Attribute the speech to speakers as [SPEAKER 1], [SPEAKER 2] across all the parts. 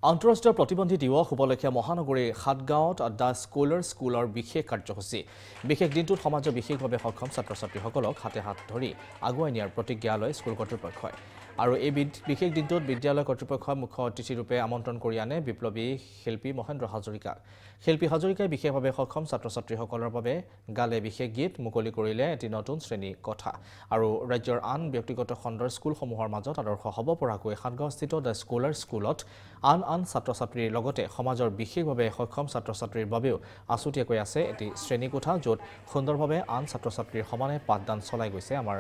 [SPEAKER 1] আন্তঃৰাষ্ট্ৰীয় প্ৰতিবন্ধী দিৱস উপলক্ষে মহানগৰীৰ সাতগাঁৱত দ্য স্কুলৰ বিশেষ কাৰ্যসূচী। বিশেষ দিনটোত সমাজৰ বিশেষভাৱে সক্ষম ছাত্ৰ-ছাত্ৰীসকলক হাতে হাত ধৰি আগুৱাই নিয়াৰ প্ৰতিজ্ঞা লয় স্কুল কৰ্তৃপক্ষই। আৰু এই বিশেষ দিনটোত বিদ্যালয় কৰ্তৃপক্ষই মুখ্য অতিথিৰূপে আমন্ত্ৰণ কৰি আনে বিপ্লৱী শিল্পী মহেন্দ্ৰ হাজৰিকাক। শিল্পী হাজৰিকাই বিশেষভাৱে সক্ষম ছাত্ৰ-ছাত্ৰীসকলৰ বাবে গালে বিশেষ গীত মুকলি কৰিলে এটি নতুন শ্ৰেণী কথা। আৰু ৰাজ্যৰ আন ব্যক্তিগত খণ্ডৰ স্কুলসমূহৰ মাজত আদৰ্শ হ'ব পৰাকৈ সাতগাঁওস্থিত দ্য স্কুলত আন ছাত্ৰ-ছাত্ৰীৰ লগতে সমাজৰ বিশেষভাৱে সক্ষম ছাত্ৰ-ছাত্ৰীৰ বাবেও আছুতীয়াকৈ আছে এটি শ্ৰেণীকোঠা, য'ত সুন্দৰভাৱে আন ছাত্ৰ-ছাত্ৰীৰ সমানে পাঠদান চলাই গৈছে আমাৰ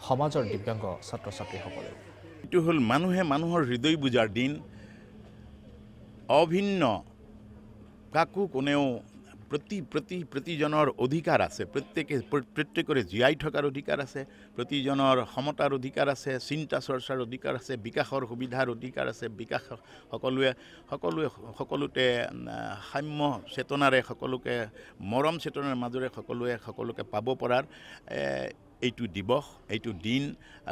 [SPEAKER 1] সমাজৰ দিব্যাংগ ছাত্ৰ-ছাত্ৰীসকলে।
[SPEAKER 2] এইটো হ'ল মানুহৰ হৃদয় বুজাৰ দিন। অভিন্ন কাকো কোনেও প্ৰতিজনৰ অধিকাৰ আছে, প্ৰত্যেকৰে জীয়াই থকাৰ অধিকাৰ আছে, প্ৰতিজনৰ সমতাৰ অধিকাৰ আছে, চিন্তা চৰ্চাৰ অধিকাৰ আছে, বিকাশৰ সুবিধাৰ অধিকাৰ আছে। বিকাশ সকলোতে সাম্য চেতনাৰে সকলোকে মৰম চেতনাৰ মাজেৰে সকলোকে পাব পৰাৰ এইটো দিৱস, এইটো দিন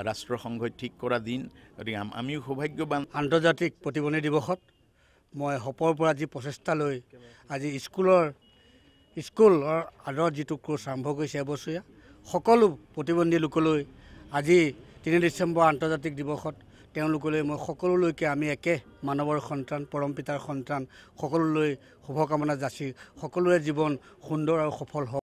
[SPEAKER 2] ৰাষ্ট্ৰসংঘই ঠিক কৰা দিন। গতিকে আমিও সৌভাগ্যৱান।
[SPEAKER 3] আন্তৰ্জাতিক প্ৰতিবন্ধী দিৱসত মই হপৰ পৰা যি প্ৰচেষ্টা লৈ আজি স্কুলৰ আদৰ যিটো কোৰ্চ আৰম্ভ কৰিছে এবছৰীয়া, সকলো প্ৰতিবন্ধী লোকলৈ আজি ৩ ডিচেম্বৰ আন্তৰ্জাতিক দিৱসত তেওঁলোকলৈ মই সকলোলৈকে আমি একে মানৱৰ সন্তান, পৰম পিতাৰ সন্তান, সকলোলৈ শুভকামনা যাচি সকলোৰে জীৱন সুন্দৰ আৰু সফল হওক।